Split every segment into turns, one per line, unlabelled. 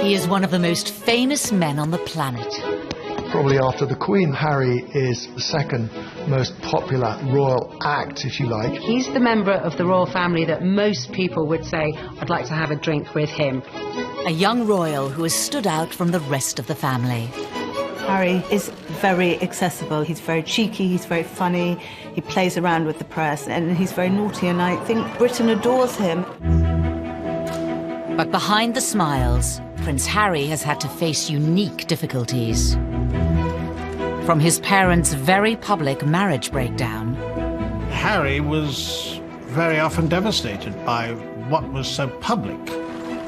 He is one of the most famous men on the planet.
Probably after the Queen, Harry is the second most popular royal act, if you like.
He's the member of the royal family that most people would say, I'd like to have a drink with him.
A young royal who has stood out from the rest of the family.
Harry is very accessible. He's very cheeky, he's very funny, he plays around with the press, and he's very naughty, and I think Britain adores him.
But behind the smiles, Prince Harry has had to face unique difficulties. From his parents' very public marriage breakdown.
Harry was very often devastated by what was so public.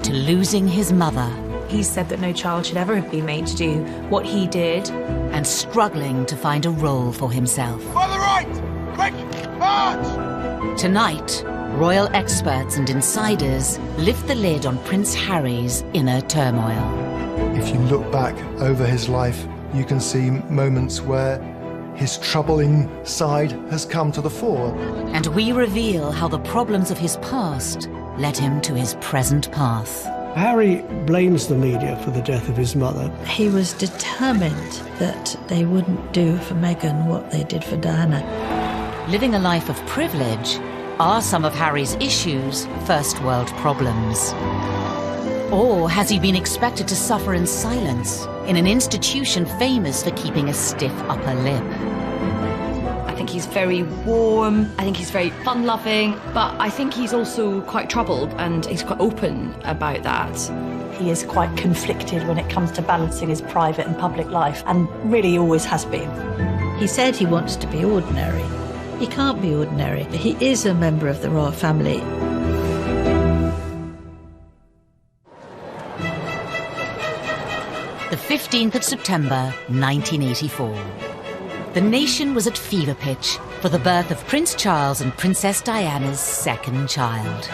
To losing his mother.
He said that no child should ever have been made to do what he did.
And struggling to find a role for himself.
On the right! Quick! March!
Tonight, royal experts and insiders lift the lid on Prince Harry's inner turmoil.
If you look back over his life, you can see moments where his troubling side has come to the fore.
And we reveal how the problems of his past led him to his present path.
Harry blames the media for the death of his mother.
He was determined that they wouldn't do for Meghan what they did for Diana.
Living a life of privilege, are some of Harry's issues first world problems? Or has he been expected to suffer in silence in an institution famous for keeping a stiff upper lip?
I think he's very warm, I think he's very fun-loving, but I think he's also quite troubled and he's quite open about that.
He is quite conflicted when it comes to balancing his private and public life, and really always has been.
He said he wants to be ordinary. He can't be ordinary. He is a member of the royal family.
The 15th of September, 1984. The nation was at fever pitch for the birth of Prince Charles and Princess Diana's second child.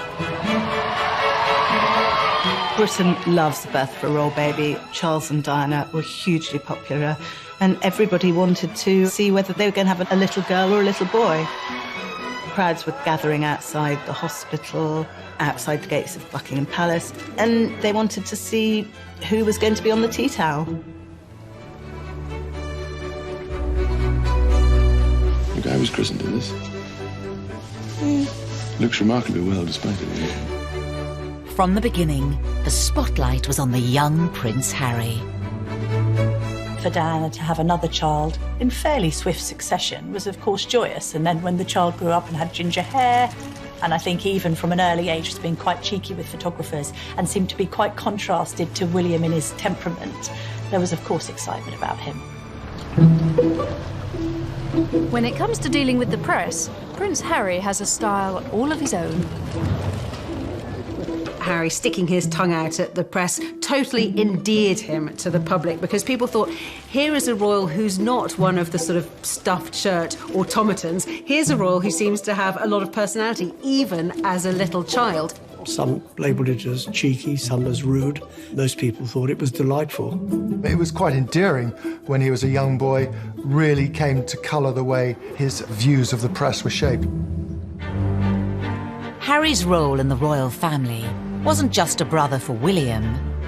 Britain loves the birth of a royal baby. Charles and Diana were hugely popular, and everybody wanted to see whether they were going to have a little girl or a little boy. Crowds were gathering outside the hospital, outside the gates of Buckingham Palace, and they wanted to see who was going to be on the tea towel.
Look, I was christened in this. Looks remarkably well, despite it.
From the beginning, the spotlight was on the young Prince Harry.
For Diana to have another child in fairly swift succession was, of course, joyous. And then when the child grew up and had ginger hair, and I think even from an early age has been quite cheeky with photographers and seemed to be quite contrasted to William in his temperament, there was, of course, excitement about him.
When it comes to dealing with the press, Prince Harry has a style all of his own.
Harry sticking his tongue out at the press totally endeared him to the public, because people thought, here is a royal who's not one of the sort of stuffed shirt automatons. Here's a royal who seems to have a lot of personality, even as a little child.
Some labelled it as cheeky, some as rude. Most people thought it was delightful.
It was quite endearing when he was a young boy, really came to colour the way his views of the press were shaped.
Harry's role in the royal family wasn't just a brother for William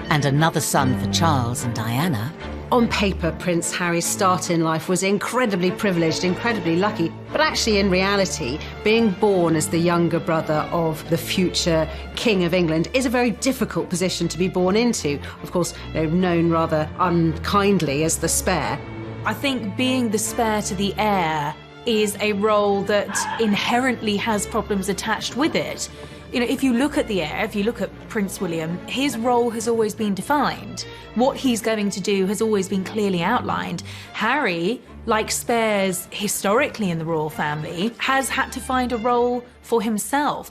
and another son for Charles and Diana.
On paper, Prince Harry's start in life was incredibly privileged, incredibly lucky. But actually, in reality, being born as the younger brother of the future King of England is a very difficult position to be born into. Of course, they're known rather unkindly as the spare.
I think being the spare to the heir is a role that inherently has problems attached with it. You know, if you look at the heir, if you look at Prince William, his role has always been defined. What he's going to do has always been clearly outlined. Harry, like spares historically in the royal family, has had to find a role for himself.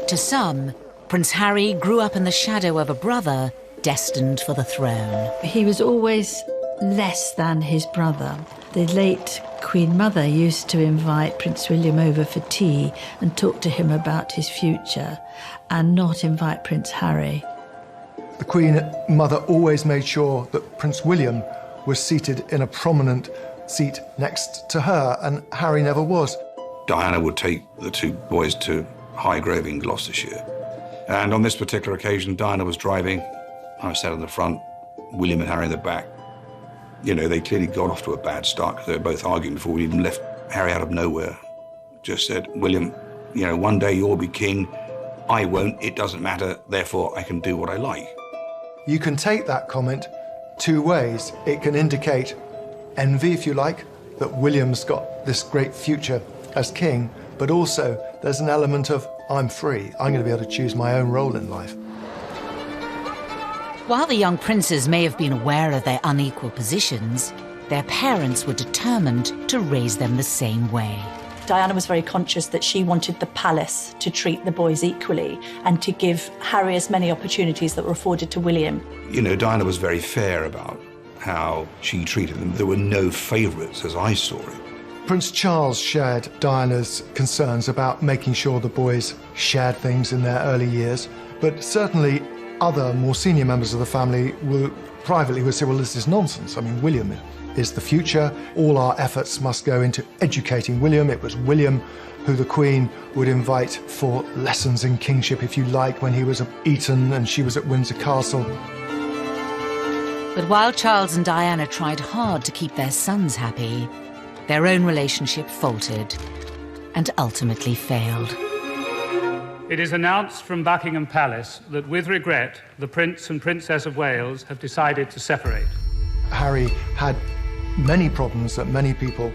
To some, Prince Harry grew up in the shadow of a brother destined for the throne.
He was always less than his brother. The late Queen Mother used to invite Prince William over for tea and talk to him about his future, and not invite Prince Harry.
The Queen Mother always made sure that Prince William was seated in a prominent seat next to her, and Harry never was.
Diana would take the two boys to Highgrove in Gloucestershire. And on this particular occasion, Diana was driving, I was sat in the front, William and Harry in the back. You know, they clearly got off to a bad start because they were both arguing before we even left. Harry out of nowhere just said, William, you know, one day you'll be king. I won't, it doesn't matter, therefore I can do what I like.
You can take that comment two ways. It can indicate envy, if you like, that William's got this great future as king, but also there's an element of, I'm free, I'm going to be able to choose my own role in life.
While the young princes may have been aware of their unequal positions, their parents were determined to raise them the same way.
Diana was very conscious that she wanted the palace to treat the boys equally and to give Harry as many opportunities that were afforded to William.
You know, Diana was very fair about how she treated them. There were no favourites as I saw it.
Prince Charles shared Diana's concerns about making sure the boys shared things in their early years, but certainly other more senior members of the family privately would say, well, this is nonsense. I mean, William is the future. All our efforts must go into educating William. It was William who the Queen would invite for lessons in kingship, if you like, when he was at Eton and she was at Windsor Castle.
But while Charles and Diana tried hard to keep their sons happy, their own relationship faltered and ultimately failed.
It is announced from Buckingham Palace that, with regret, the Prince and Princess of Wales have decided to separate.
Harry had many problems that many people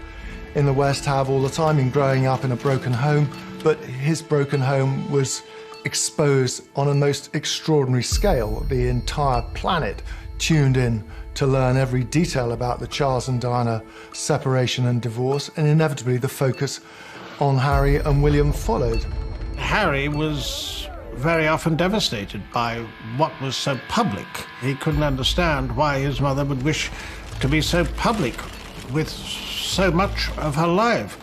in the West have all the time in growing up in a broken home, but his broken home was exposed on a most extraordinary scale. The entire planet tuned in to learn every detail about the Charles and Diana separation and divorce, and inevitably the focus on Harry and William followed.
Harry was very often devastated by what was so public. He couldn't understand why his mother would wish to be so public with so much of her life.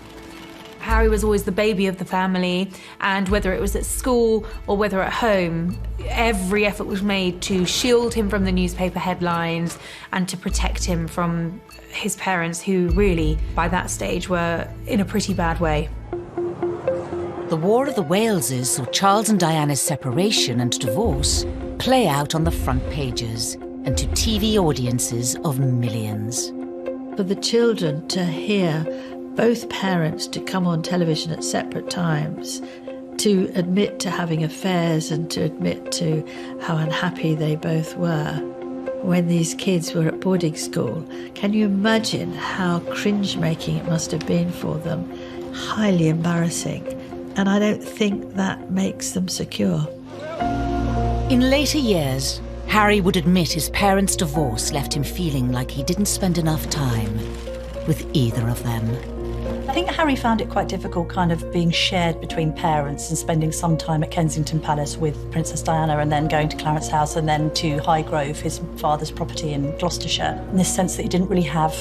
Harry was always the baby of the family, and whether it was at school or whether at home, every effort was made to shield him from the newspaper headlines and to protect him from his parents, who really, by that stage, were in a pretty bad way.
The War of the Waleses saw Charles and Diana's separation and divorce play out on the front pages and to TV audiences of millions.
For the children to hear both parents to come on television at separate times, to admit to having affairs and to admit to how unhappy they both were when these kids were at boarding school. Can you imagine how cringe-making it must have been for them? Highly embarrassing. And I don't think that makes them secure.
In later years, Harry would admit his parents' divorce left him feeling like he didn't spend enough time with either of them.
I think Harry found it quite difficult kind of being shared between parents and spending some time at Kensington Palace with Princess Diana and then going to Clarence House and then to Highgrove, his father's property in Gloucestershire. In this sense that he didn't really have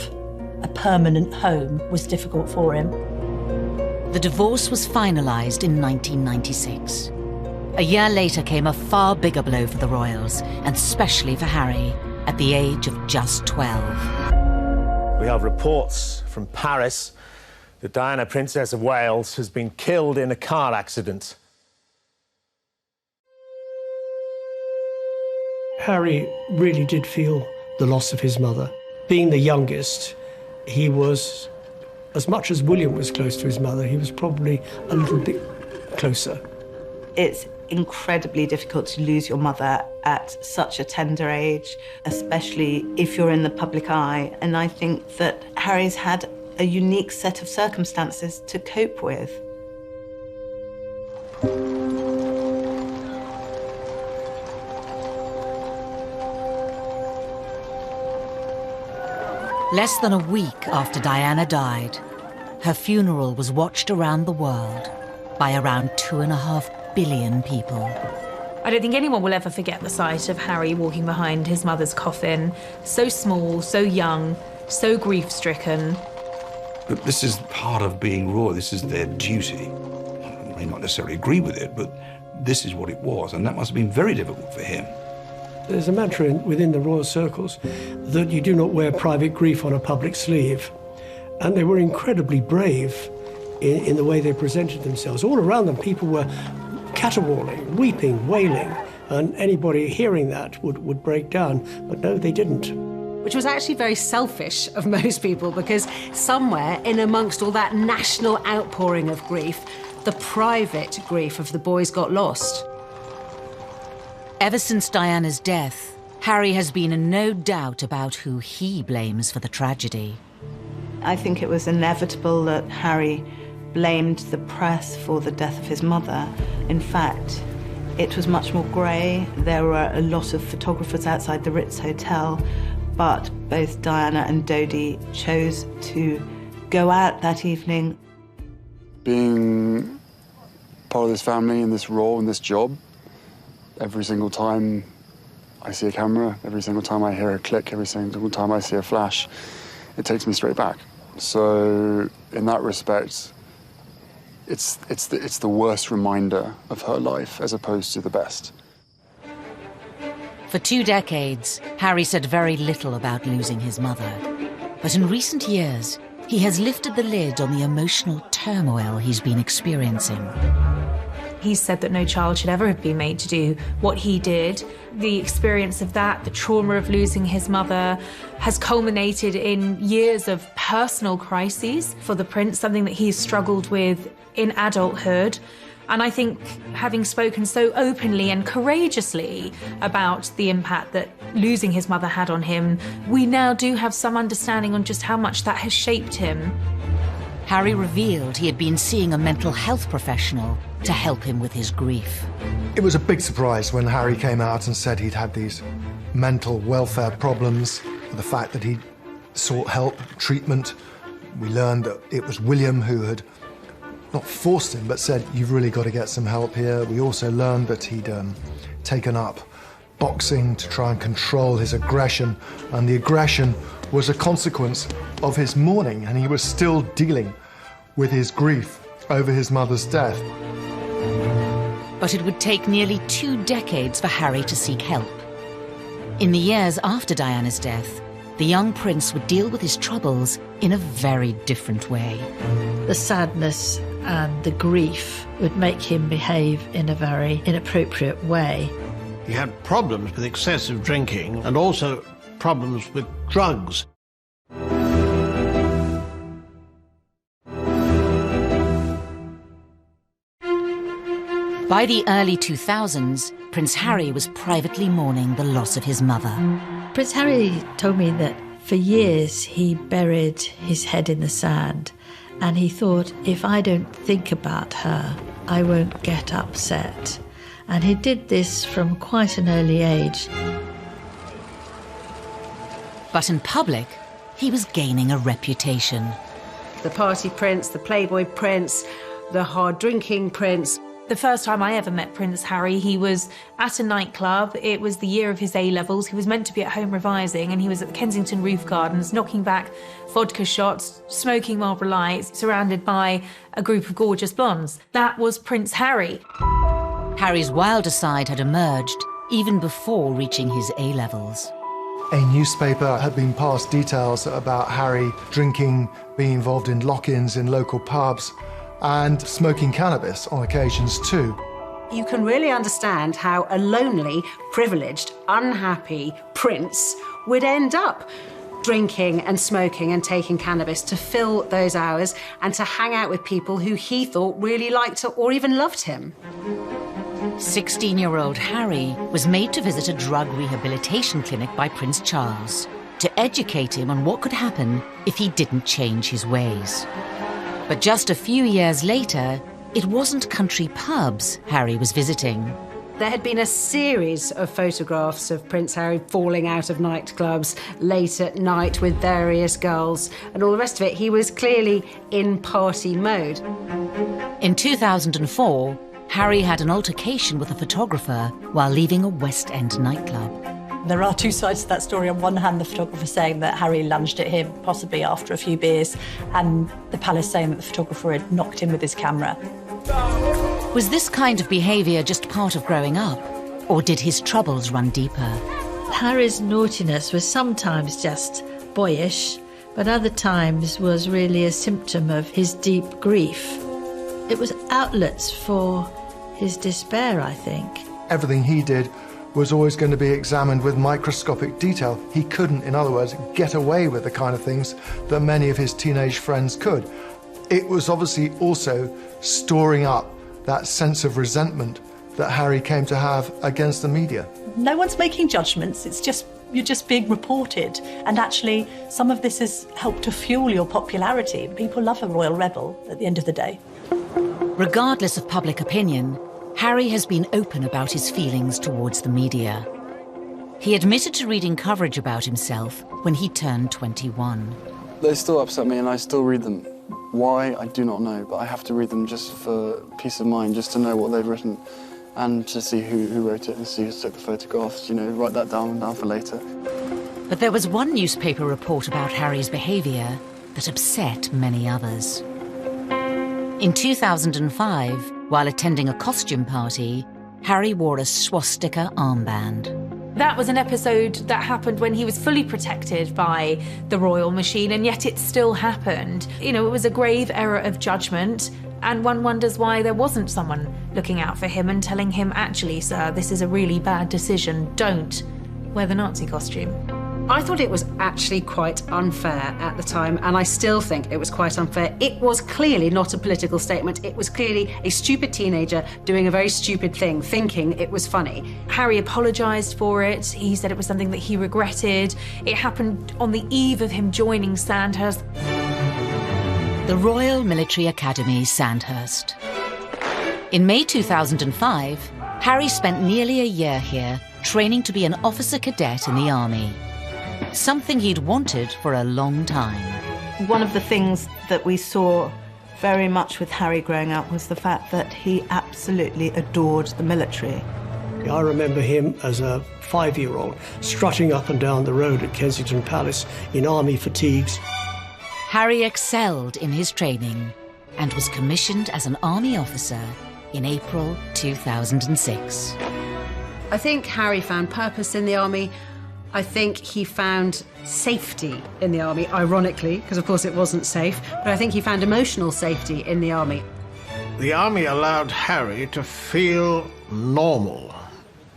a permanent home was difficult for him.
The divorce was finalised in 1996. A year later came a far bigger blow for the royals, and especially for Harry, at the age of just 12.
We have reports from Paris that Diana, Princess of Wales, has been killed in a car accident.
Harry really did feel the loss of his mother. Being the youngest, he was, as much as William was close to his mother, he was probably a little bit closer.
It's incredibly difficult to lose your mother at such a tender age, especially if you're in the public eye. And I think that Harry's had a unique set of circumstances to cope with.
Less than a week after Diana died, her funeral was watched around the world by around 2.5 billion people.
I don't think anyone will ever forget the sight of Harry walking behind his mother's coffin, so small, so young, so grief-stricken.
But this is part of being royal. This is their duty. I may not necessarily agree with it, but this is what it was, and that must have been very difficult for him.
There's a mantra within the royal circles that you do not wear private grief on a public sleeve. And they were incredibly brave in the way they presented themselves. All around them, people were caterwauling, weeping, wailing, And anybody hearing that would break down. But no, they didn't.
Which was actually very selfish of most people, because somewhere in amongst all that national outpouring of grief, the private grief of the boys got lost.
Ever since Diana's death, Harry has been in no doubt about who he blames for the tragedy.
I think it was inevitable that Harry blamed the press for the death of his mother. In fact, it was much more grey. There were a lot of photographers outside the Ritz Hotel, but both Diana and Dodi chose to go out that evening.
Being part of this family and this role and this job, every single time I see a camera, every single time I hear a click, every single time I see a flash, it takes me straight back. So in that respect, it's the worst reminder of her life as opposed to the best.
For 2 decades, Harry said very little about losing his mother. But in recent years, he has lifted the lid on the emotional turmoil he's been experiencing.
He's said that no child should ever have been made to do what he did. The experience of that, the trauma of losing his mother, has culminated in years of personal crises for the prince, something that he's struggled with in adulthood. And I think having spoken so openly and courageously about the impact that losing his mother had on him, we now do have some understanding on just how much that has shaped him.
Harry revealed he had been seeing a mental health professional to help him with his grief.
It was a big surprise when Harry came out and said he'd had these mental welfare problems, the fact that he'd sought help, treatment. We learned that it was William who had not forced him, but said, you've really got to get some help here. We also learned that he'd taken up boxing to try and control his aggression, and the aggression was a consequence of his mourning, and he was still dealing with his grief over his mother's death.
But it would take nearly 2 decades for Harry to seek help. In the years after Diana's death, the young prince would deal with his troubles in a very different way.
The sadness and the grief would make him behave in a very inappropriate way.
He had problems with excessive drinking and also problems with drugs.
By the early 2000s, Prince Harry was privately mourning the loss of his mother.
Prince Harry told me that for years he buried his head in the sand, and he thought, if I don't think about her, I won't get upset. And he did this from quite an early age.
But in public, he was gaining a reputation.
The party prince, the playboy prince, the hard-drinking prince.
The first time I ever met Prince Harry, he was at a nightclub. It was the year of his A-levels. He was meant to be at home revising, and he was at the Kensington Roof Gardens, knocking back vodka shots, smoking Marlboro Lights, surrounded by a group of gorgeous blondes. That was Prince Harry.
Harry's wilder side had emerged even before reaching his A-levels.
A newspaper had been passed details about Harry drinking, being involved in lock-ins in local pubs, and smoking cannabis on occasions too.
You can really understand how a lonely, privileged, unhappy prince would end up drinking and smoking and taking cannabis to fill those hours and to hang out with people who he thought really liked or even loved him.
16-year-old Harry was made to visit a drug rehabilitation clinic by Prince Charles to educate him on what could happen if he didn't change his ways. But just a few years later, it wasn't country pubs Harry was visiting.
There had been a series of photographs of Prince Harry falling out of nightclubs late at night with various girls and all the rest of it. He was clearly in party mode.
In 2004, Harry had an altercation with a photographer while leaving a West End nightclub.
There are 2 sides to that story. On one hand, the photographer saying that Harry lunged at him, possibly after a few beers, and the palace saying that the photographer had knocked him with his camera.
Was this kind of behaviour just part of growing up, or did his troubles run deeper?
Harry's naughtiness was sometimes just boyish, but other times was really a symptom of his deep grief. It was outlets for his despair, I think.
everything he did was always going to be examined with microscopic detail. He couldn't, in other words, get away with the kind of things that many of his teenage friends could. It was obviously also storing up that sense of resentment that Harry came to have against the media.
No one's making judgments, you're just being reported. And actually, some of this has helped to fuel your popularity. People love a royal rebel at the end of the day.
Regardless of public opinion, Harry has been open about his feelings towards the media. He admitted to reading coverage about himself when he turned 21.
They still upset me and I still read them. Why, I do not know, but I have to read them just for peace of mind, just to know what they've written and to see who wrote it and see who took the photographs, you know, write that down for later.
But there was one newspaper report about Harry's behaviour that upset many others. In 2005, while attending a costume party, Harry wore a swastika armband.
That was an episode that happened when he was fully protected by the royal machine, and yet it still happened. You know, it was a grave error of judgment, and one wonders why there wasn't someone looking out for him and telling him, actually, sir, this is a really bad decision. Don't wear the Nazi costume.
I thought it was actually quite unfair at the time, and I still think it was quite unfair. It was clearly not a political statement. It was clearly a stupid teenager doing a very stupid thing, thinking it was funny.
Harry apologised for it. He said it was something that he regretted. It happened on the eve of him joining Sandhurst.
The Royal Military Academy, Sandhurst. In May 2005, Harry spent nearly a year here training to be an officer cadet in the army. Something he'd wanted for a long time.
One of the things that we saw very much with Harry growing up was the fact that he absolutely adored the military.
I remember him as a 5-year-old strutting up and down the road at Kensington Palace in army fatigues.
Harry excelled in his training and was commissioned as an army officer in April 2006.
I think Harry found purpose in the army. I think he found safety in the army, ironically, because of course it wasn't safe, but I think he found emotional safety in the army.
The army allowed Harry to feel normal.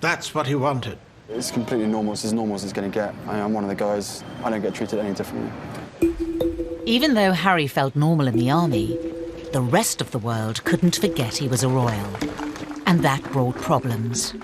That's what he wanted.
It's completely normal. It's as normal as it's going to get. I'm one of the guys. I don't get treated any differently.
Even though Harry felt normal in the army, the rest of the world couldn't forget he was a royal. And that brought problems.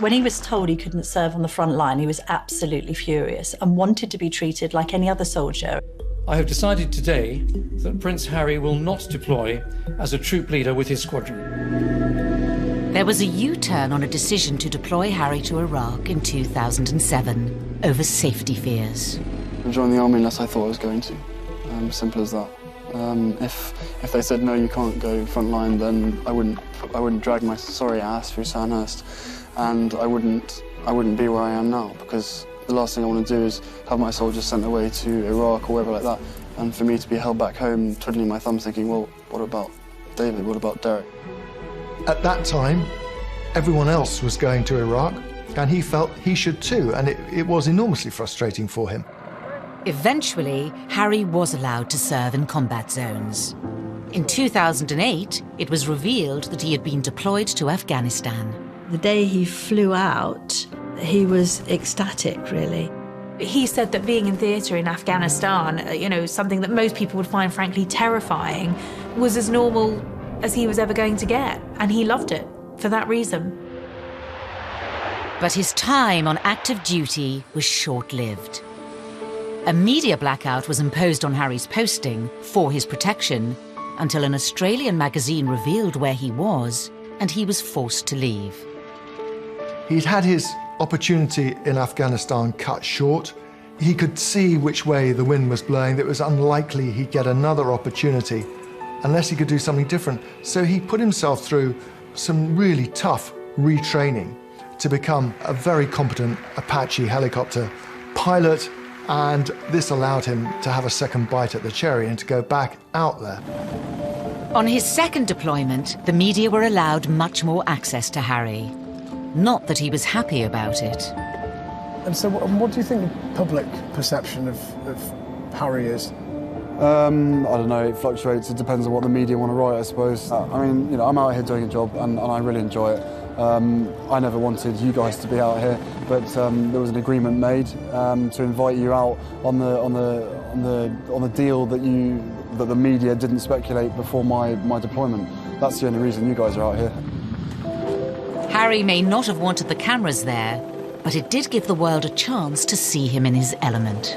When he was told he couldn't serve on the front line, he was absolutely furious and wanted to be treated like any other soldier.
I have decided today that Prince Harry will not deploy as a troop leader with his squadron.
There was a U-turn on a decision to deploy Harry to Iraq in 2007 over safety fears.
I joined the army unless I thought I was going to. Simple as that. If they said no, you can't go front line, then I wouldn't drag my sorry ass through Sandhurst, and I wouldn't be where I am now, because the last thing I want to do is have my soldiers sent away to Iraq or wherever like that, and for me to be held back home, twiddling my thumbs, thinking, well, what about David? What about Derek?
At that time, everyone else was going to Iraq, and he felt he should too, and it was enormously frustrating for him.
Eventually, Harry was allowed to serve in combat zones. In 2008, it was revealed that he had been deployed to Afghanistan.
The day he flew out, he was ecstatic, really.
He said that being in theatre in Afghanistan, something that most people would find frankly terrifying, was as normal as he was ever going to get, and he loved it for that reason.
But his time on active duty was short-lived. A media blackout was imposed on Harry's posting for his protection until an Australian magazine revealed where he was, and he was forced to leave.
He'd had his opportunity in Afghanistan cut short. He could see which way the wind was blowing, that it was unlikely he'd get another opportunity unless he could do something different. So he put himself through some really tough retraining to become a very competent Apache helicopter pilot, and this allowed him to have a second bite at the cherry and to go back out there.
On his second deployment, the media were allowed much more access to Harry. Not that he was happy about it.
And so what do you think the public perception of Harry is?
I don't know, it fluctuates. It depends on what the media want to write, I suppose. I'm out here doing a job and I really enjoy it. I never wanted you guys to be out here, but there was an agreement made to invite you out on the deal that the media didn't speculate before my deployment. That's the only reason you guys are out here.
Harry may not have wanted the cameras there, but it did give the world a chance to see him in his element.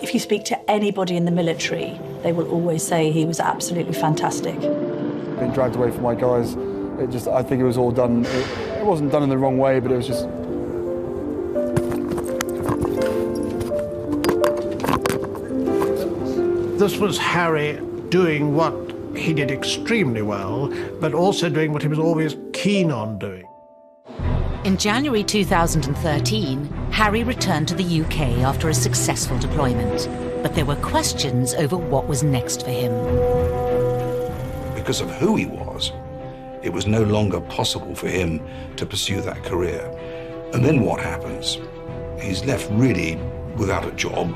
If you speak to anybody in the military, they will always say he was absolutely fantastic.
Being dragged away from my guys, I think it was all done. It wasn't done in the wrong way, but it was just.
This was Harry doing what he did extremely well, but also doing what he was always keen on doing.
In January 2013, Harry returned to the UK after a successful deployment, but there were questions over what was next for him.
Because of who he was, it was no longer possible for him to pursue that career. And then what happens? He's left really without a job,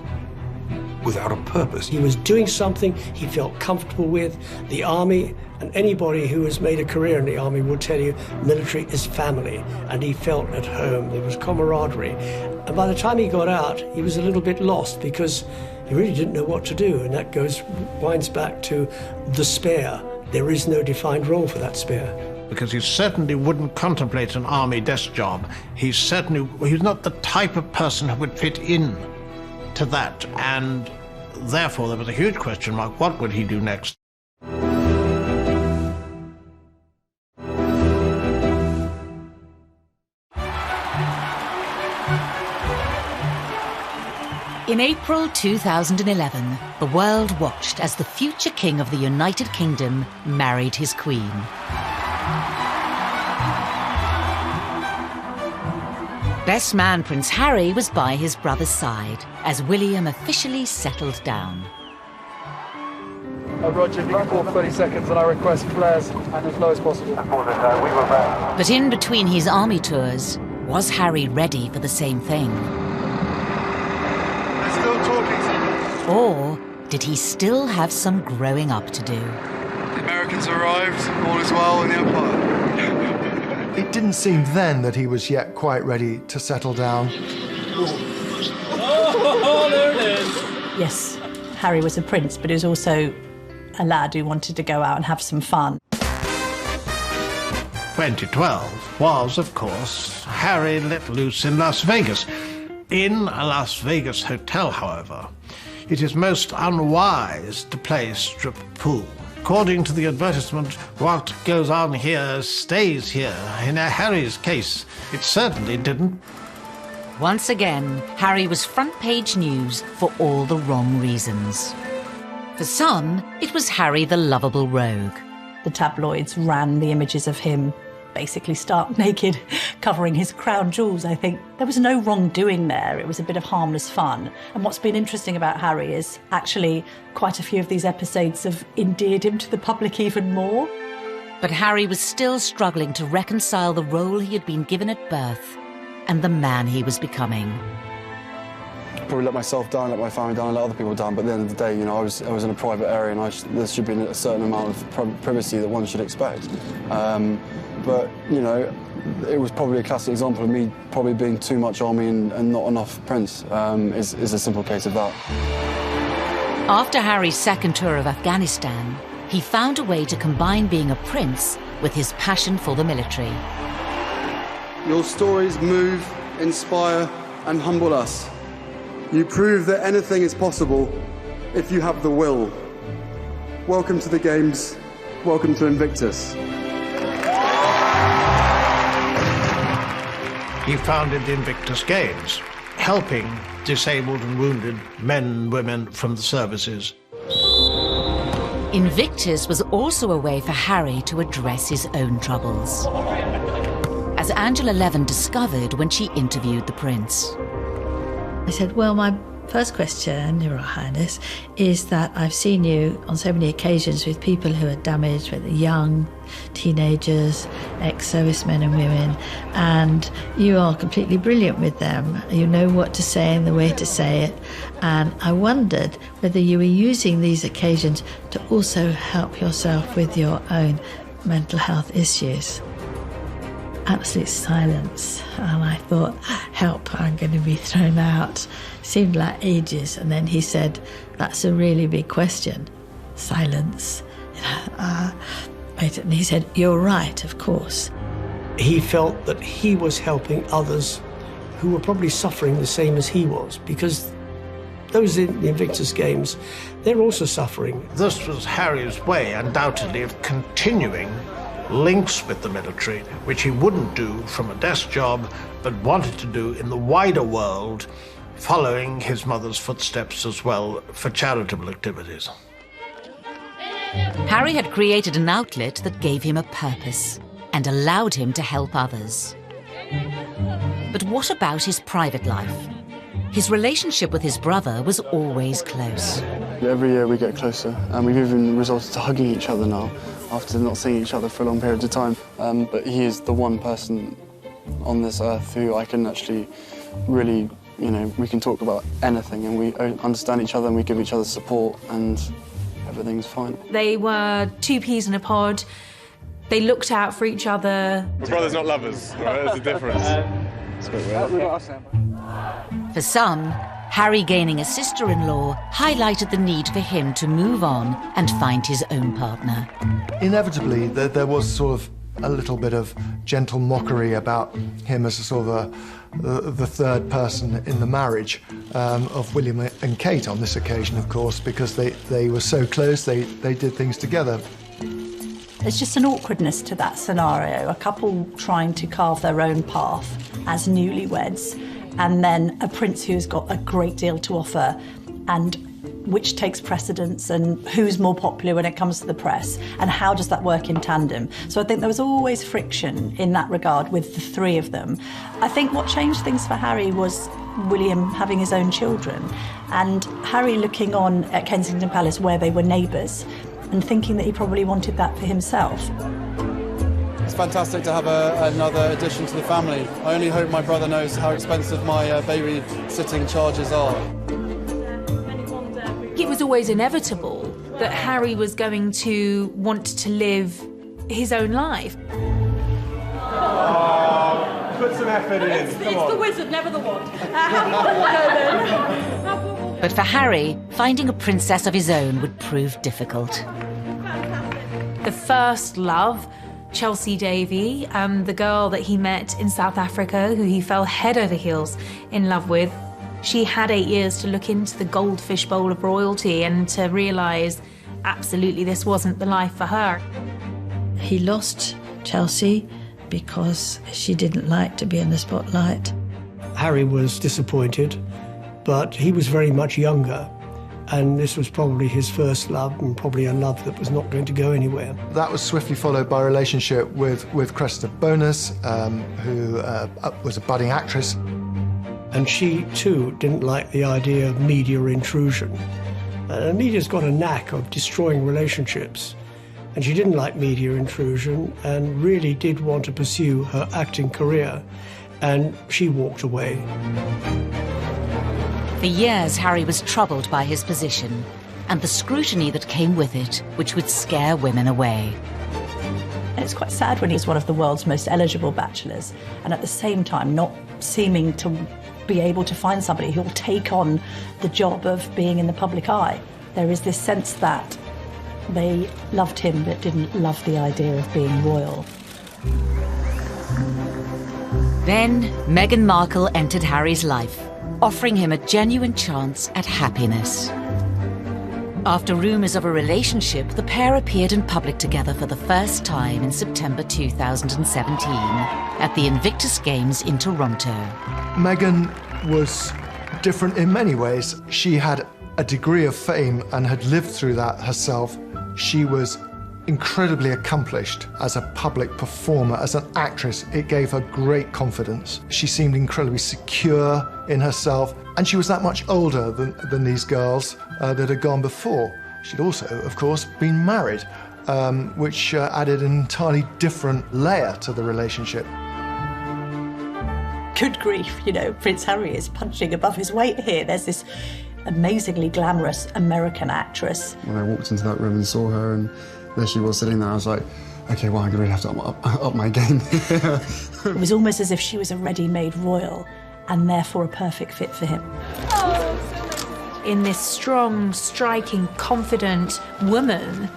without a purpose.
He was doing something he felt comfortable with. The army, and anybody who has made a career in the army will tell you military is family, and he felt at home. There was camaraderie. And by the time he got out, he was a little bit lost because he really didn't know what to do, and that winds back to the spare. There is no defined role for that spare.
Because he certainly wouldn't contemplate an army desk job. He's not the type of person who would fit in to that, and therefore there was a huge question mark. What would he do next?
In April 2011, the world watched as the future king of the United Kingdom married his queen. Best man Prince Harry was by his brother's side as William officially settled down.
Roger, if you can call 30 seconds and I request flares and as low as possible.
But in between his army tours, was Harry ready for the same thing?
Still talking.
Or did he still have some growing up to do?
The Americans arrived, all is well in the Empire.
It didn't seem then that he was yet quite ready to settle down.
Oh, there it is. Yes, Harry was a prince, but he was also a lad who wanted to go out and have some fun.
2012 was, of course, Harry let loose in Las Vegas. In a Las Vegas hotel, however, it is most unwise to play strip pool. According to the advertisement, what goes on here stays here. In Harry's case, it certainly didn't.
Once again, Harry was front-page news for all the wrong reasons. For some, it was Harry the lovable rogue.
The tabloids ran the images of him basically stark naked, covering his crown jewels, I think. There was no wrongdoing there. It was a bit of harmless fun. And what's been interesting about Harry is actually quite a few of these episodes have endeared him to the public even more.
But Harry was still struggling to reconcile the role he had been given at birth and the man he was becoming.
Probably let myself down, let my family down, let other people down, but at the end of the day, you know, I was in a private area and there should be a certain amount of privacy that one should expect. But, you know, it was probably a classic example of me probably being too much army and not enough prince, is a simple case of that.
After Harry's second tour of Afghanistan, he found a way to combine being a prince with his passion for the military.
Your stories move, inspire, and humble us. You prove that anything is possible if you have the will. Welcome to the Games. Welcome to Invictus.
He founded the Invictus Games, helping disabled and wounded men and women from the services.
Invictus was also a way for Harry to address his own troubles, as Angela Levin discovered when she interviewed the prince.
I said, well, my first question, Your Highness, is that I've seen you on so many occasions with people who are damaged, whether young, teenagers, ex-servicemen and women, and you are completely brilliant with them. You know what to say and the way to say it. And I wondered whether you were using these occasions to also help yourself with your own mental health issues. absolute silence. And I thought, help, I'm going to be thrown out. Seemed like ages. And then he said, that's a really big question. Silence. And he said, you're right, of course.
He felt that he was helping others who were probably suffering the same as he was, because those in the Invictus Games, they're also suffering.
This was Harry's way, undoubtedly, of continuing links with the military, which he wouldn't do from a desk job, but wanted to do in the wider world, following his mother's footsteps as well for charitable activities.
Harry had created an outlet that gave him a purpose and allowed him to help others. But what about his private life? His relationship with his brother was always close.
Every year we get closer, and we've even resorted to hugging each other now, after not seeing each other for long periods of time. But he is the one person on this earth who I can actually really, we can talk about anything, and we understand each other, and we give each other support, and everything's fine.
They were two peas in a pod. They looked out for each other.
We're brothers, not lovers, right? That's the difference. It's a bit weird.
For some, Harry gaining a sister-in-law highlighted the need for him to move on and find his own partner.
Inevitably, there was sort of a little bit of gentle mockery about him as a sort of the third person in the marriage of William and Kate on this occasion, of course, because they were so close, they did things together.
There's just an awkwardness to that scenario, a couple trying to carve their own path as newlyweds, and then a prince who's got a great deal to offer, and which takes precedence, and who's more popular when it comes to the press, and how does that work in tandem. So I think there was always friction in that regard with the three of them. I think what changed things for Harry was William having his own children, and Harry looking on at Kensington Palace where they were neighbours, and thinking that he probably wanted that for himself.
It's fantastic to have another addition to the family. I only hope my brother knows how expensive my babysitting charges are.
It was always inevitable that Harry was going to want to live his own life.
Oh, put some effort in.
It's the wizard, never the wand. How
But for Harry, finding a princess of his own would prove difficult.
The first love, Chelsea Davy, the girl that he met in South Africa, who he fell head over heels in love with, she had 8 years to look into the goldfish bowl of royalty and to realise absolutely this wasn't the life for her.
He lost Chelsea because she didn't like to be in the spotlight.
Harry was disappointed, but he was very much younger, and this was probably his first love, and probably a love that was not going to go anywhere.
That was swiftly followed by a relationship with Cressida Bonus, who was a budding actress.
And she, too, didn't like the idea of media intrusion. Media's got a knack of destroying relationships, and she didn't like media intrusion and really did want to pursue her acting career, and she walked away.
For years, Harry was troubled by his position and the scrutiny that came with it, which would scare women away.
And it's quite sad when he's one of the world's most eligible bachelors, and at the same time not seeming to be able to find somebody who will take on the job of being in the public eye. There is this sense that they loved him but didn't love the idea of being royal.
Then Meghan Markle entered Harry's life, offering him a genuine chance at happiness. After rumours of a relationship, the pair appeared in public together for the first time in September 2017 at the Invictus Games in Toronto.
Meghan was different in many ways. She had a degree of fame and had lived through that herself. She was incredibly accomplished as a public performer, as an actress. It gave her great confidence. She seemed incredibly secure in herself, and she was that much older than these girls that had gone before. She'd also, of course, been married, which added an entirely different layer to the relationship.
Good grief, Prince Harry is punching above his weight here. There's this amazingly glamorous American actress.
When I walked into that room and saw her, and there she was sitting there, I was like, okay, well, I'm going to have to up my game.
It was almost as if she was a ready-made royal and therefore a perfect fit for him.
In this strong, striking, confident woman,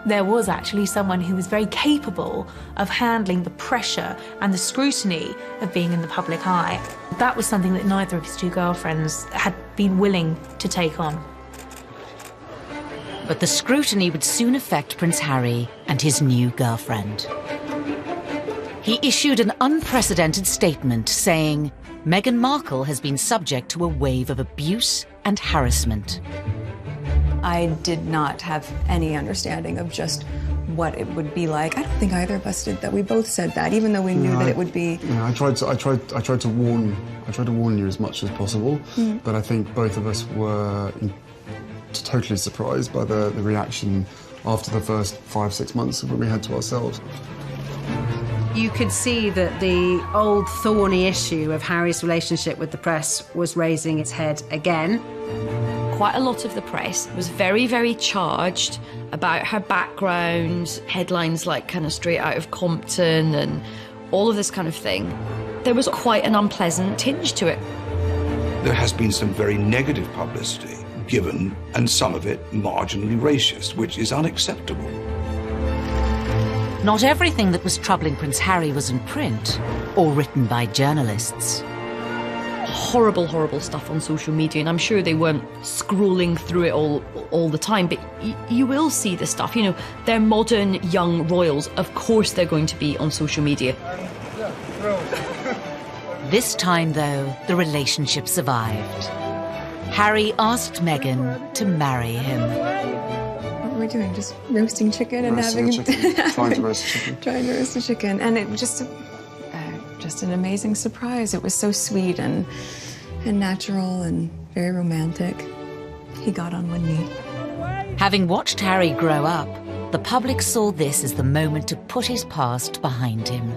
there was actually someone who was very capable of handling the pressure and the scrutiny of being in the public eye. That was something that neither of his two girlfriends had been willing to take on.
But the scrutiny would soon affect Prince Harry and his new girlfriend. He issued an unprecedented statement saying, Meghan Markle has been subject to a wave of abuse and harassment.
I did not have any understanding of just what it would be like. I don't think either of us did that. We both said that, even though we knew that it would be.
Yeah, I tried to warn you as much as possible, but I think both of us were totally surprised by the reaction after the first 5-6 months when we had to ourselves.
You could see that the old thorny issue of Harry's relationship with the press was raising its head again.
Quite a lot of the press was very, very charged about her background, headlines like kind of straight out of Compton and all of this kind of thing. There was quite an unpleasant tinge to it.
There has been some very negative publicity given, and some of it marginally racist, which is unacceptable.
Not everything that was troubling Prince Harry was in print or written by journalists.
Horrible, horrible stuff on social media, and I'm sure they weren't scrolling through it all the time, but you will see the stuff. You know, they're modern young royals. Of course they're going to be on social media.
This time, though, the relationship survived. Harry asked Meghan to marry him.
What were we doing? Just roasting chicken and
Trying to roast chicken.
Trying to roast a chicken. And it was just an amazing surprise. It was so sweet and natural and very romantic. He got on one knee.
Having watched Harry grow up, the public saw this as the moment to put his past behind him.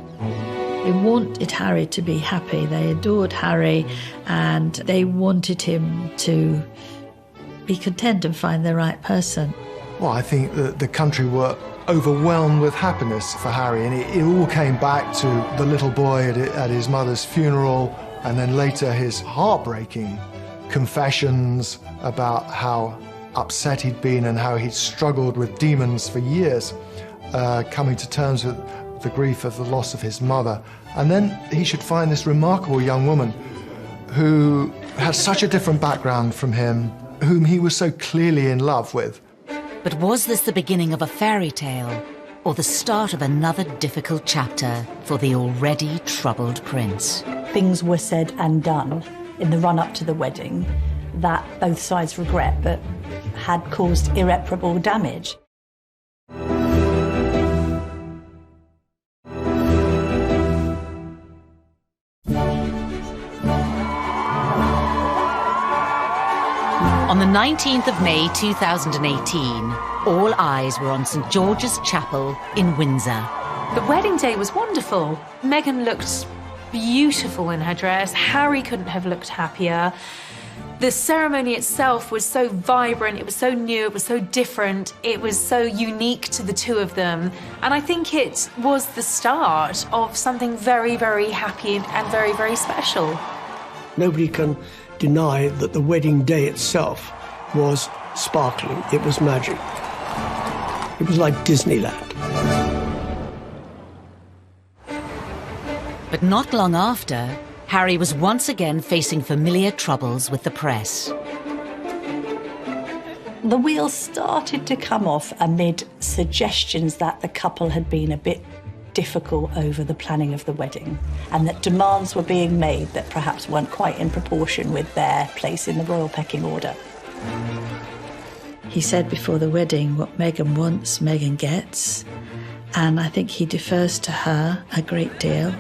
They wanted Harry to be happy. They adored Harry and they wanted him to be content and find the right person.
Well, I think that the country were overwhelmed with happiness for Harry, and it all came back to the little boy at his mother's funeral, and then later his heartbreaking confessions about how upset he'd been and how he'd struggled with demons for years, coming to terms with the grief of the loss of his mother. And then he should find this remarkable young woman who had such a different background from him, whom he was so clearly in love with.
But was this the beginning of a fairy tale, or the start of another difficult chapter for the already troubled prince?
Things were said and done in the run-up to the wedding that both sides regret, but had caused irreparable damage.
On the 19th of May 2018, all eyes were on St. George's Chapel in Windsor.
The wedding day was wonderful. Meghan looked beautiful in her dress. Harry couldn't have looked happier. The ceremony itself was so vibrant, it was so new, it was so different, it was so unique to the two of them. And I think it was the start of something very, very happy and very, very special.
Nobody can deny that the wedding day itself was sparkling. It was magic. It was like Disneyland.
But not long after, Harry was once again facing familiar troubles with the press.
The wheels started to come off amid suggestions that the couple had been a bit difficult over the planning of the wedding, and that demands were being made that perhaps weren't quite in proportion with their place in the royal pecking order.
He said before the wedding, what Meghan wants, Meghan gets, and I think he defers to her a great deal.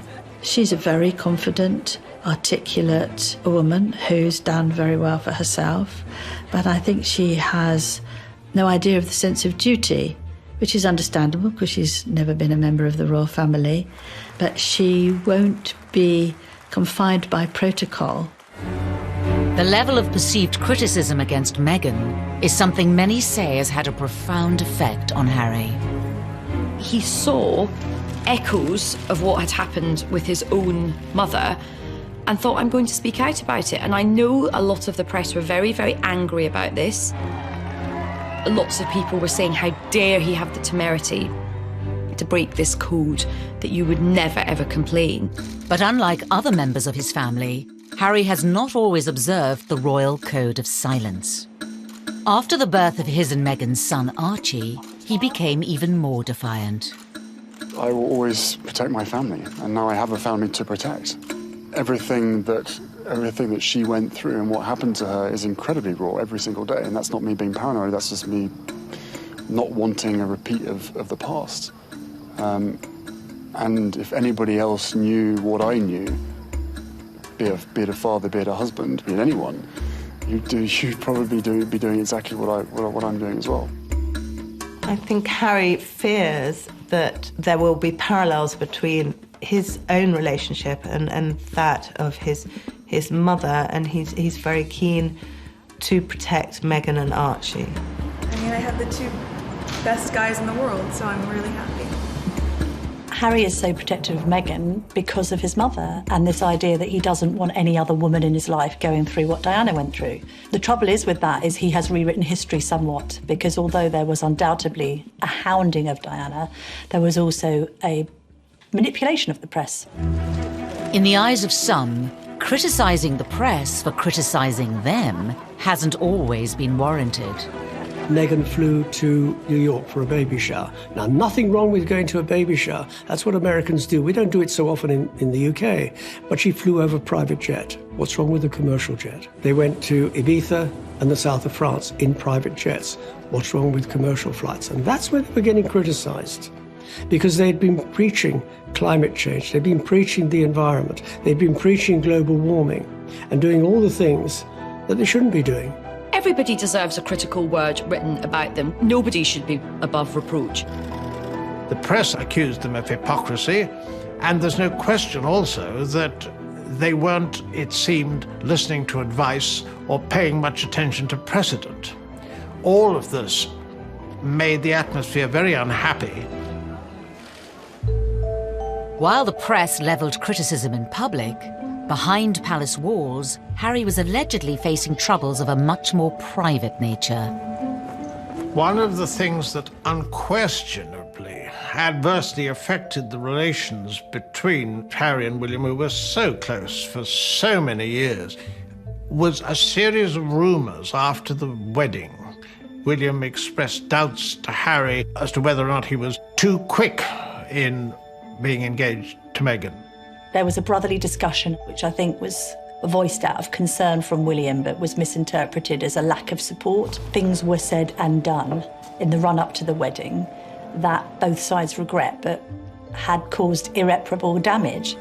She's a very confident, articulate woman who's done very well for herself, but I think she has no idea of the sense of duty, which is understandable because she's never been a member of the royal family, but she won't be confined by protocol.
The level of perceived criticism against Meghan is something many say has had a profound effect on Harry.
he saw echoes of what had happened with his own mother and thought, I'm going to speak out about it. And I know a lot of the press were very, very angry about this. Lots of people were saying, how dare he have the temerity to break this code, that you would never, ever complain.
But unlike other members of his family, Harry has not always observed the royal code of silence. After the birth of his and Meghan's son Archie, he became even more defiant.
I will always protect my family, and now I have a family to protect. Everything that she went through and what happened to her is incredibly raw every single day, and that's not me being paranoid, that's just me not wanting a repeat of the past. And if anybody else knew what I knew, be it a father, be it a husband, be it anyone, you'd probably be doing exactly what I'm doing as well.
I think Harry fears that there will be parallels between his own relationship and that of his mother, and he's very keen to protect Meghan and Archie.
I mean, I have the two best guys in the world, so I'm really happy.
Harry is so protective of Meghan because of his mother and this idea that he doesn't want any other woman in his life going through what Diana went through. The trouble is with that is he has rewritten history somewhat, because although there was undoubtedly a hounding of Diana, there was also a manipulation of the press.
In the eyes of some, criticising the press for criticising them hasn't always been warranted.
Meghan flew to New York for a baby shower. Now, nothing wrong with going to a baby shower. That's what Americans do. We don't do it so often in the UK. But she flew over a private jet. What's wrong with a commercial jet? They went to Ibiza and the south of France in private jets. What's wrong with commercial flights? And that's where they were getting criticised, because they'd been preaching climate change. They'd been preaching the environment. They'd been preaching global warming and doing all the things that they shouldn't be doing.
Everybody deserves a critical word written about them. Nobody should be above reproach.
The press accused them of hypocrisy, and there's no question also that they weren't, it seemed, listening to advice or paying much attention to precedent. All of this made the atmosphere very unhappy.
While the press levelled criticism in public, behind palace walls, Harry was allegedly facing troubles of a much more private nature.
One of the things that unquestionably adversely affected the relations between Harry and William, who were so close for so many years, was a series of rumours after the wedding. William expressed doubts to Harry as to whether or not he was too quick in being engaged to Meghan.
There was a brotherly discussion, which I think was voiced out of concern from William, but was misinterpreted as a lack of support. Things were said and done in the run-up to the wedding that both sides regret, but had caused irreparable damage.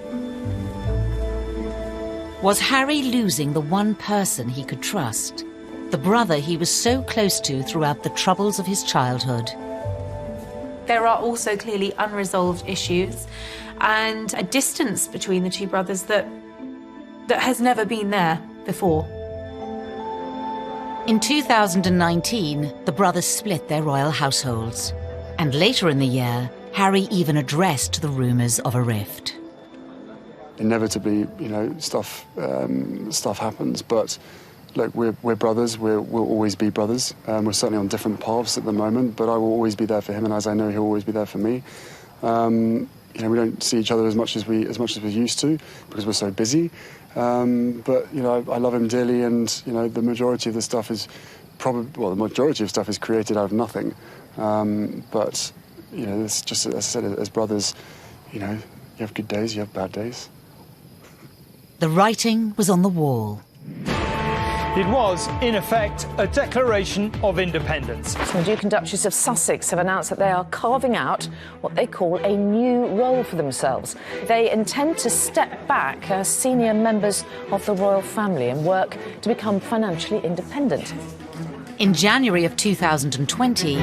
Was Harry losing the one person he could trust? The brother he was so close to throughout the troubles of his childhood?
There are also clearly unresolved issues and a distance between the two brothers that has never been there before.
In 2019, the brothers split their royal households. And later in the year, Harry even addressed the rumours of a rift.
Inevitably, stuff happens, but look, we're brothers. We'll always be brothers. We're certainly on different paths at the moment, but I will always be there for him, and as I know, he'll always be there for me. We don't see each other as much as we used to because we're so busy. But I love him dearly, and the majority of the stuff is the majority of stuff is created out of nothing. But it's just, as I said, as brothers, you have good days, you have bad days.
The writing was on the wall.
It was, in effect, a declaration of independence.
The Duke and Duchess of Sussex have announced that they are carving out what they call a new role for themselves. They intend to step back as senior members of the royal family and work to become financially independent.
In January of 2020,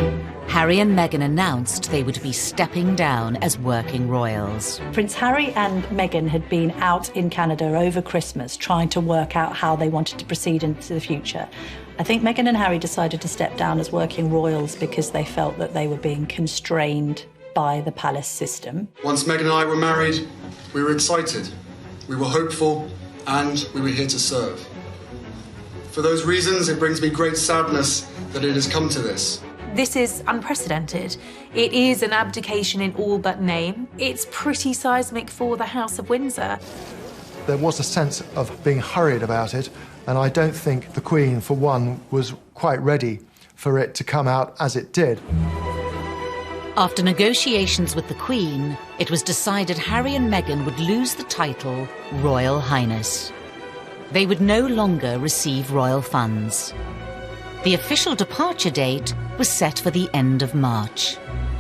Harry and Meghan announced they would be stepping down as working royals.
Prince Harry and Meghan had been out in Canada over Christmas trying to work out how they wanted to proceed into the future. I think Meghan and Harry decided to step down as working royals because they felt that they were being constrained by the palace system.
Once Meghan and I were married, we were excited, we were hopeful, and we were here to serve. For those reasons, it brings me great sadness that it has come to this.
This is unprecedented. It is an abdication in all but name. It's pretty seismic for the House of Windsor.
There was a sense of being hurried about it, and I don't think the Queen, for one, was quite ready for it to come out as it did.
After negotiations with the Queen, it was decided Harry and Meghan would lose the title Royal Highness. They would no longer receive royal funds. The official departure date was set for the end of March.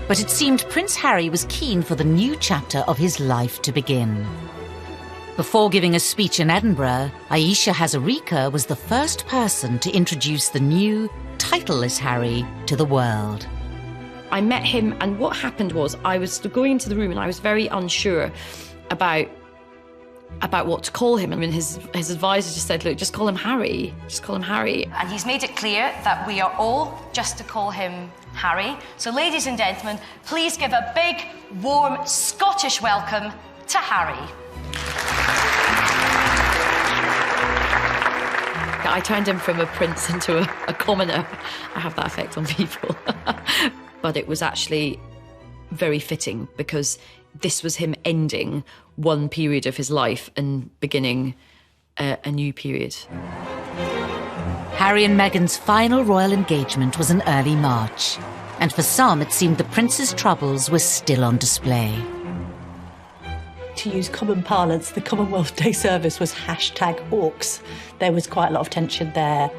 But it seemed Prince Harry was keen for the new chapter of his life to begin. Before giving a speech in Edinburgh, Ayesha Hazarika was the first person to introduce the new, titleless Harry to the world.
I met him, and what happened was I was going into the room and I was very unsure about what to call him. I mean, his advisor just said, look, just call him Harry. Just call him Harry.
And he's made it clear that we are all just to call him Harry. So, ladies and gentlemen, please give a big, warm Scottish welcome to Harry.
I turned him from a prince into a commoner. I have that effect on people. But it was actually very fitting because this was him ending one period of his life and beginning a new period.
Harry and Meghan's final royal engagement was in early March, and for some it seemed the prince's troubles were still on display.
To use common parlance, the Commonwealth Day service was #orcs. There was quite a lot of tension there.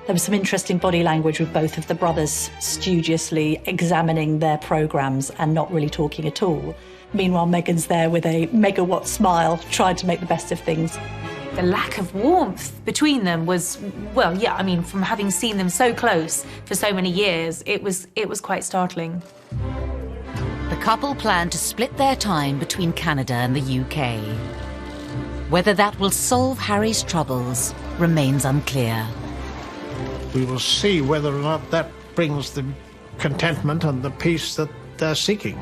There was some interesting body language with both of the brothers studiously examining their programmes and not really talking at all. Meanwhile, Meghan's there with a megawatt smile, trying to make the best of things.
The lack of warmth between them was, well, yeah, I mean, from having seen them so close for so many years, it was quite startling.
The couple plan to split their time between Canada and the UK. Whether that will solve Harry's troubles remains unclear.
We will see whether or not that brings the contentment and the peace that they're seeking.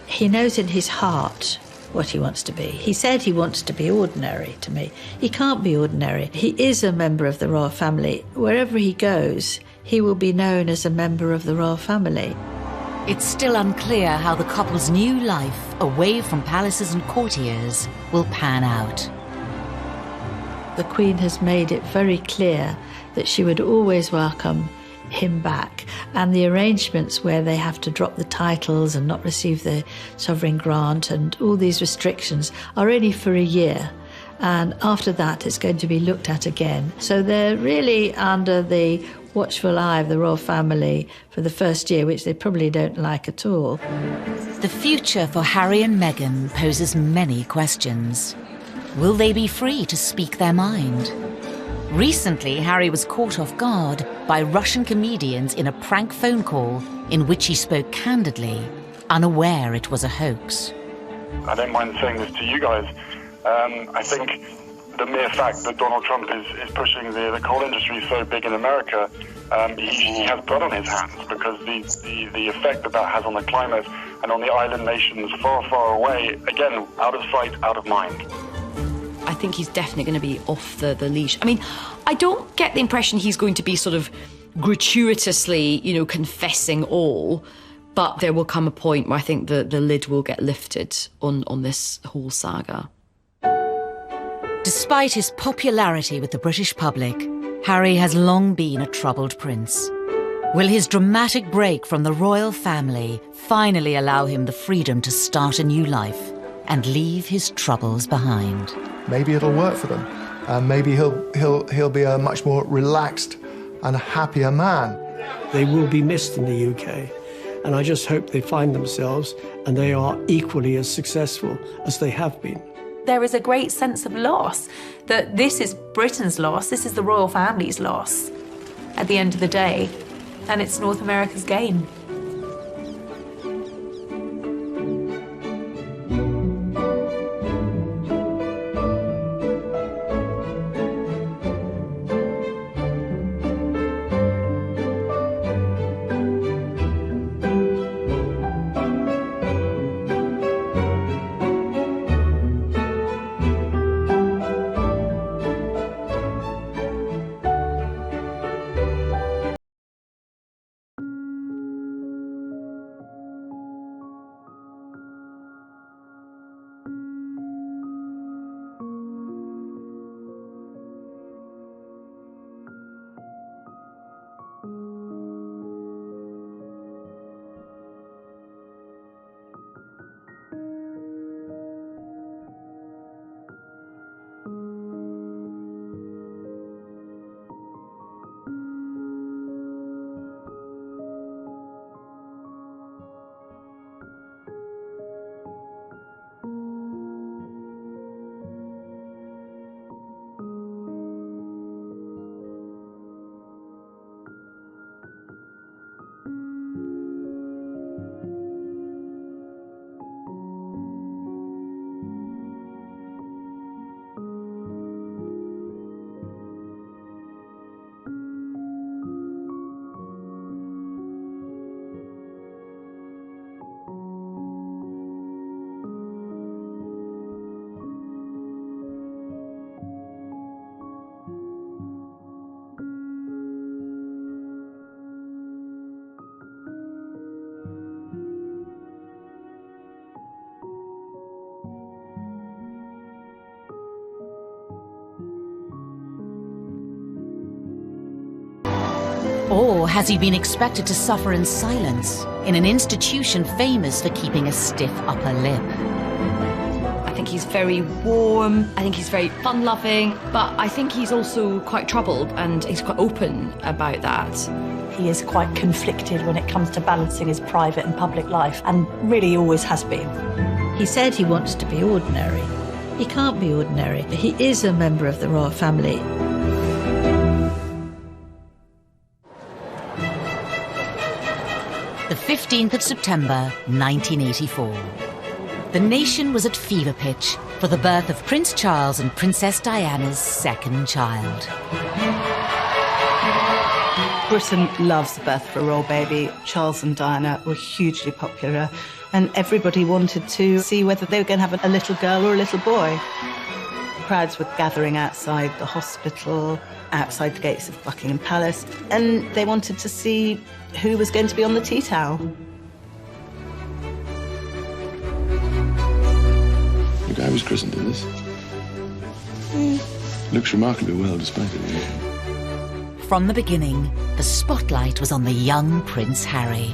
He knows in his heart what he wants to be. He said he wants to be ordinary to me. He can't be ordinary. He is a member of the royal family. Wherever he goes, he will be known as a member of the royal family.
It's still unclear how the couple's new life, away from palaces and courtiers, will pan out.
The Queen has made it very clear that she would always welcome him back, and the arrangements where they have to drop the titles and not receive the sovereign grant and all these restrictions are only for a year, and after that it's going to be looked at again. So they're really under the watchful eye of the royal family for the first year, which they probably don't like at all.
The future for Harry and Meghan poses many questions. Will they be free to speak their mind? Recently, Harry was caught off guard by Russian comedians in a prank phone call in which he spoke candidly, unaware it was a hoax.
I don't mind saying this to you guys. I think the mere fact that Donald Trump is pushing the coal industry so big in America, he has blood on his hands, because the effect that has on the climate and on the island nations far, far away, again, out of sight, out of mind.
I think he's definitely going to be off the leash. I mean, I don't get the impression he's going to be sort of gratuitously, confessing all, but there will come a point where I think the lid will get lifted on this whole saga.
Despite his popularity with the British public, Harry has long been a troubled prince. Will his dramatic break from the royal family finally allow him the freedom to start a new life and leave his troubles behind?
Maybe it'll work for them. Maybe he'll be a much more relaxed and happier man.
They will be missed in the UK, and I just hope they find themselves and they are equally as successful as they have been.
There is a great sense of loss, that this is Britain's loss, this is the royal family's loss at the end of the day, and it's North America's gain.
Or has he been expected to suffer in silence in an institution famous for keeping a stiff upper lip?
I think he's very warm, I think he's very fun-loving, but I think he's also quite troubled and he's quite open about that.
He is quite conflicted when it comes to balancing his private and public life, and really always has been.
He said he wants to be ordinary. He can't be ordinary. He is a member of the royal family.
The 15th of September, 1984. The nation was at fever pitch for the birth of Prince Charles and Princess Diana's second child.
Britain loves the birth of a royal baby. Charles and Diana were hugely popular, and everybody wanted to see whether they were going to have a little girl or a little boy. Crowds were gathering outside the hospital, outside the gates of Buckingham Palace, and they wanted to see who was going to be on the tea towel.
Look, I was christened in this. Looks remarkably well despite it.
From the beginning, the spotlight was on the young Prince Harry.